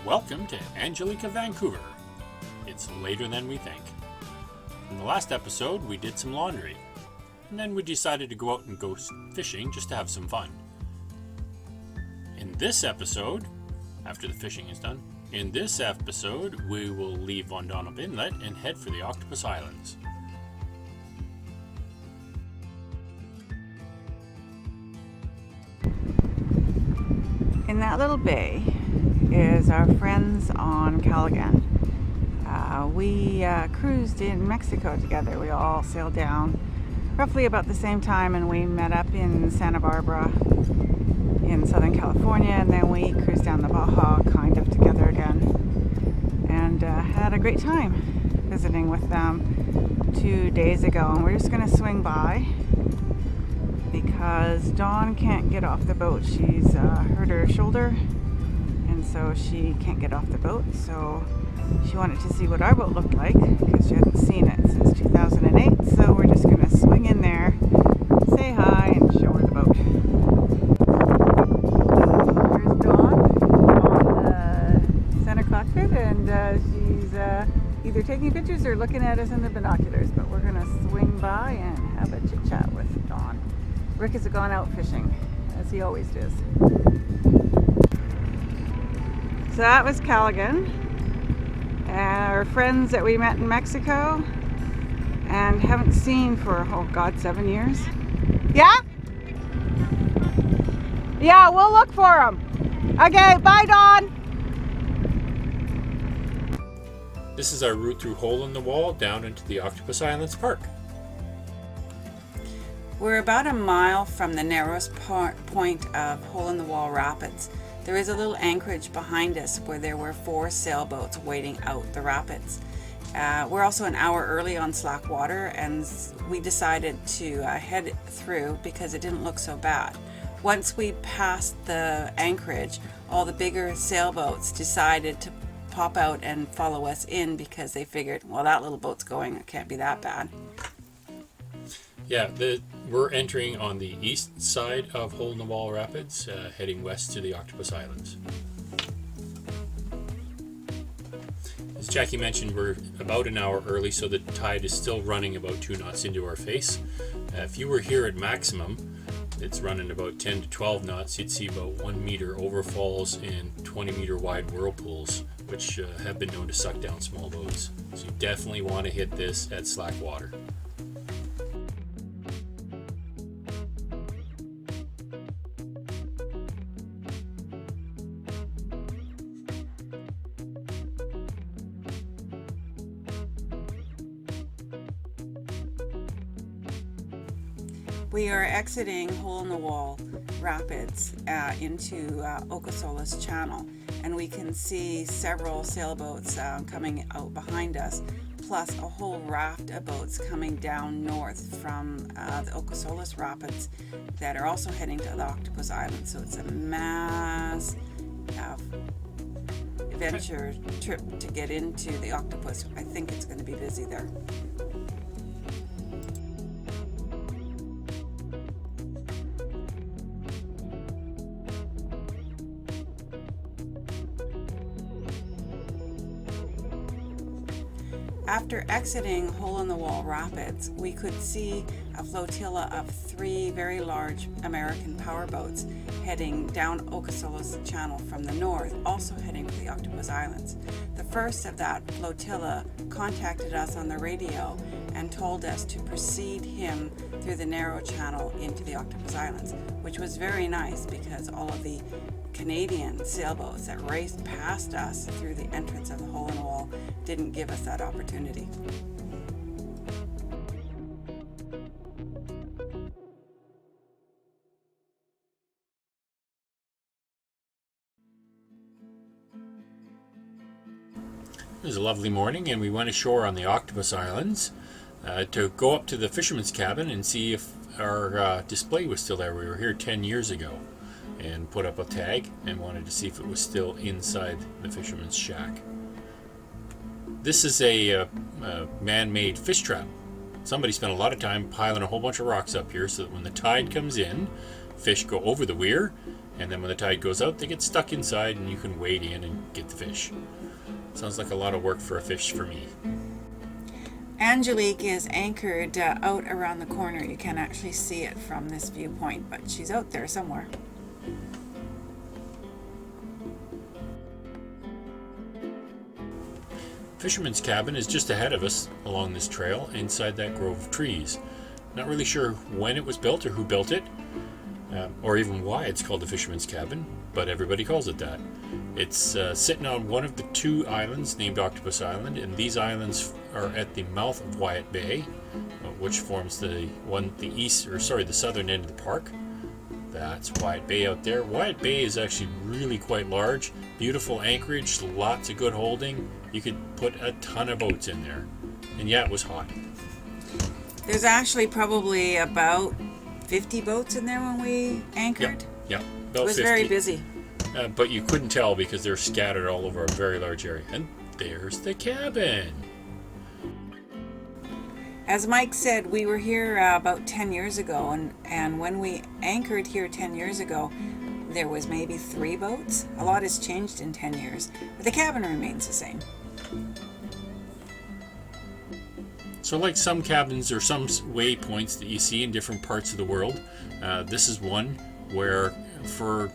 Welcome to Angelique of Vancouver. It's later than we think. In the last episode, we did some laundry, and then we decided to go out and go fishing just to have some fun. In this episode, after the fishing is done, we will leave Von Donop Inlet and head for the Octopus Islands. In that little bay is our friends on Gilligan. We cruised in Mexico together. We all sailed down roughly about the same time, and we met up in Santa Barbara in Southern California, and then we cruised down the Baja kind of together again, and had a great time visiting with them 2 days ago. And we're just going to swing by because Dawn can't get off the boat. She's hurt her shoulder, and so she can't get off the boat. So she wanted to see what our boat looked like because she hadn't seen it since 2008. So we're just going to swing in there, say hi, and show her the boat. Here's Dawn on the center cockpit, and she's either taking pictures or looking at us in the binoculars. But we're going to swing by and have a chit chat with Dawn. Rick has gone out fishing, as he always does. So that was Gilligan, our friends that we met in Mexico and haven't seen for, 7 years. Yeah? Yeah, we'll look for them. Okay, bye, Dawn. This is our route through Hole in the Wall down into the Octopus Islands Park. We're about a mile from the narrowest point of Hole in the Wall Rapids. There is a little anchorage behind us where there were 4 sailboats waiting out the rapids. We're also an hour early on slack water, and we decided to head through because it didn't look so bad. Once we passed the anchorage, all the bigger sailboats decided to pop out and follow us in because they figured, well, that little boat's going, it can't be that bad. Yeah, we're entering on the east side of Hole in the Wall Rapids, heading west to the Octopus Islands. As Jackie mentioned, we're about an hour early, so the tide is still running about 2 knots into our face. If you were here at maximum, it's running about 10 to 12 knots. You'd see about 1 meter overfalls and 20 meter wide whirlpools, which have been known to suck down small boats. So you definitely want to hit this at slack water. We are exiting Hole in the Wall Rapids into Octopus Channel, and we can see several sailboats coming out behind us, plus a whole raft of boats coming down north from the Octopus Rapids that are also heading to the Octopus Islands. So it's a mass adventure trip to get into the Octopus. I think it's going to be busy there. After exiting Hole in the Wall Rapids, we could see a flotilla of 3 very large American powerboats heading down Octopus Channel from the north, also heading to the Octopus Islands. The first of that flotilla contacted us on the radio and told us to precede him through the narrow channel into the Octopus Islands, which was very nice because all of the Canadian sailboats that raced past us through the entrance of the Hole in the Wall didn't give us that opportunity. It was a lovely morning, and we went ashore on the Octopus Islands to go up to the Fishermans Cabin and see if our display was still there. We were here 10 years ago and put up a tag and wanted to see if it was still inside the fisherman's shack. This is a man-made fish trap. Somebody spent a lot of time piling a whole bunch of rocks up here so that when the tide comes in, fish go over the weir and then when the tide goes out, they get stuck inside and you can wade in and get the fish. Sounds like a lot of work for a fish for me. Angelique is anchored out around the corner. You can actually see it from this viewpoint, but she's out there somewhere. Fisherman's Cabin is just ahead of us along this trail inside that grove of trees. Not really sure when it was built or who built it, or even why it's called the Fisherman's Cabin, but everybody calls it that. It's sitting on one of the two islands named Octopus Island, and these islands are at the mouth of Wyatt Bay, which forms the southern end of the park. That's Wyatt Bay out there. Wyatt Bay is actually really quite large, beautiful anchorage, lots of good holding. You could put a ton of boats in there. And yeah, it was hot. There's actually probably about 50 boats in there when we anchored. Yeah, it was 50. very busy. But you couldn't tell because they're scattered all over a very large area. And there's the cabin. As Mike said, we were here about 10 years ago, and when we anchored here 10 years ago, there was maybe 3 boats. A lot has changed in 10 years, but the cabin remains the same. So like some cabins or some waypoints that you see in different parts of the world, this is one where, for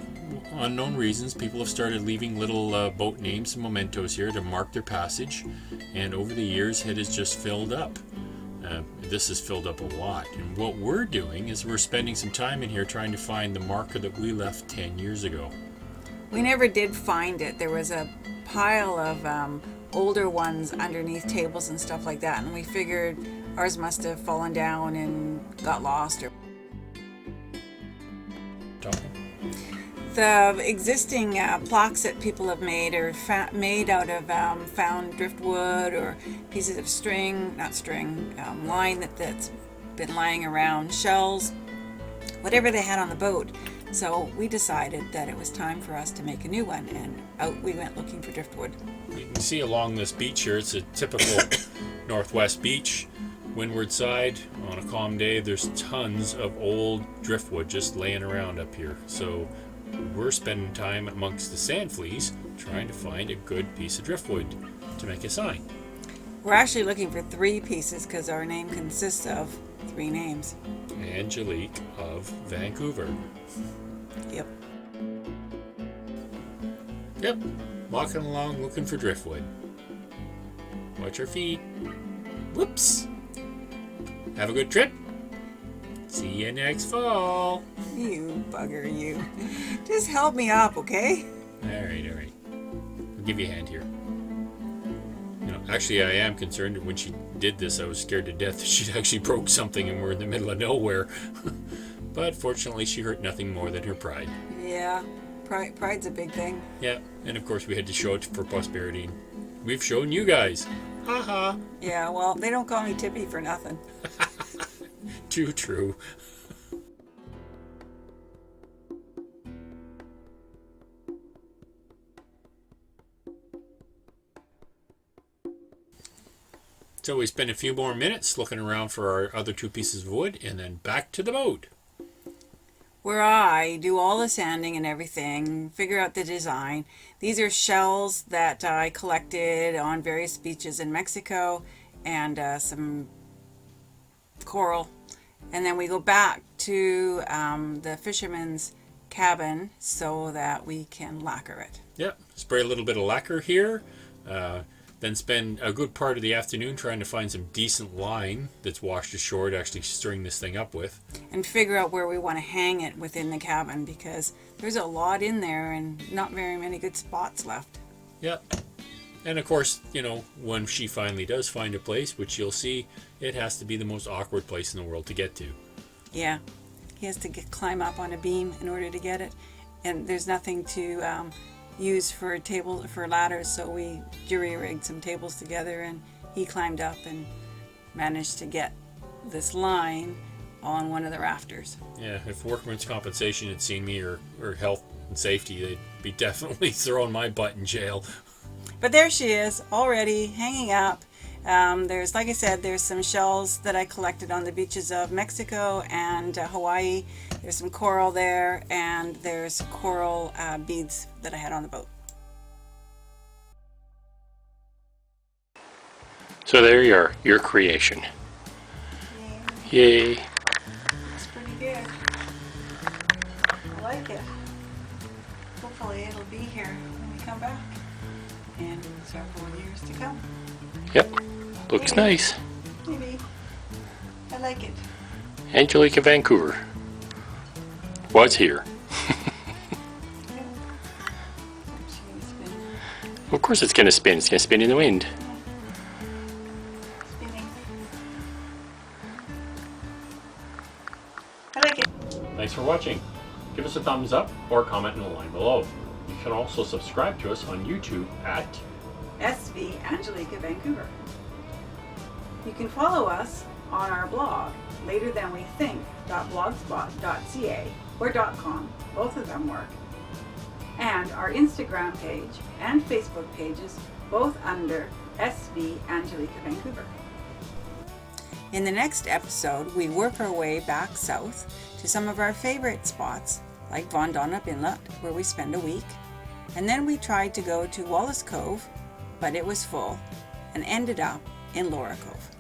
unknown reasons, people have started leaving little boat names and mementos here to mark their passage, and over the years it has just filled up. This has filled up a lot, and what we're doing is we're spending some time in here trying to find the marker that we left 10 years ago. We never did find it. There was a pile of older ones underneath tables and stuff like that, and we figured ours must have fallen down and got lost. Or the existing plaques that people have made are made out of found driftwood or pieces of line that's been lying around, shells, whatever they had on the boat. So we decided that it was time for us to make a new one, and out we went looking for driftwood. You can see along this beach here, it's a typical northwest beach, windward side. On a calm day, there's tons of old driftwood just laying around up here. So we're spending time amongst the sand fleas trying to find a good piece of driftwood to make a sign. We're actually looking for 3 pieces because our name consists of 3 names. Angelique of Vancouver. Yep. Yep. Walking along looking for driftwood. Watch your feet. Whoops. Have a good trip. See you next fall. You bugger, you. Just help me up, okay? All right. I'll give you a hand here. Actually, I am concerned. When she did this, I was scared to death that she'd actually broke something and we're in the middle of nowhere. But fortunately, she hurt nothing more than her pride. Yeah, pride's a big thing. Yeah, and of course we had to show it for posterity. We've shown you guys. Ha. Yeah, well, they don't call me Tippy for nothing. Too true. So we spend a few more minutes looking around for our other 2 pieces of wood, and then back to the boat. Where I do all the sanding and everything, figure out the design. These are shells that I collected on various beaches in Mexico, and some coral. And then we go back to the Fisherman's Cabin so that we can lacquer it. Yep, spray a little bit of lacquer here. Then spend a good part of the afternoon trying to find some decent line that's washed ashore to actually string this thing up with. And figure out where we want to hang it within the cabin, because there's a lot in there and not very many good spots left. Yep. And of course, when she finally does find a place, which you'll see, it has to be the most awkward place in the world to get to. Yeah. He has to climb up on a beam in order to get it. And there's nothing to use for ladders, so we jury-rigged some tables together, and he climbed up and managed to get this line on one of the rafters. Yeah, if workman's compensation had seen me, or health and safety, they'd be definitely throwing my butt in jail. But there she is, already hanging up. There's, like I said, there's some shells that I collected on the beaches of Mexico and Hawaii. There's some coral there, and there's coral beads that I had on the boat. So there you are, your creation. Yay. It's pretty good. I like it. Hopefully it'll be here when we come back in several years to come. Yep, looks Maybe. nice. Maybe. I like it. Angelique of Vancouver was here. Of course it's going to spin. It's going to spin in the wind. Spinning. I like it. Thanks for watching. Give us a thumbs up or comment in the line below. You can also subscribe to us on YouTube at SV Angelique of Vancouver. You can follow us on our blog, LaterthanWeThink.blogspot.ca or .com. Both of them work. And our Instagram page and Facebook pages, both under SV Angelique of Vancouver. In the next episode, we work our way back south to some of our favorite spots, like Von Donop Inlet, where we spend a week. And then we tried to go to Wallace Cove, but it was full, and ended up in Laura Cove.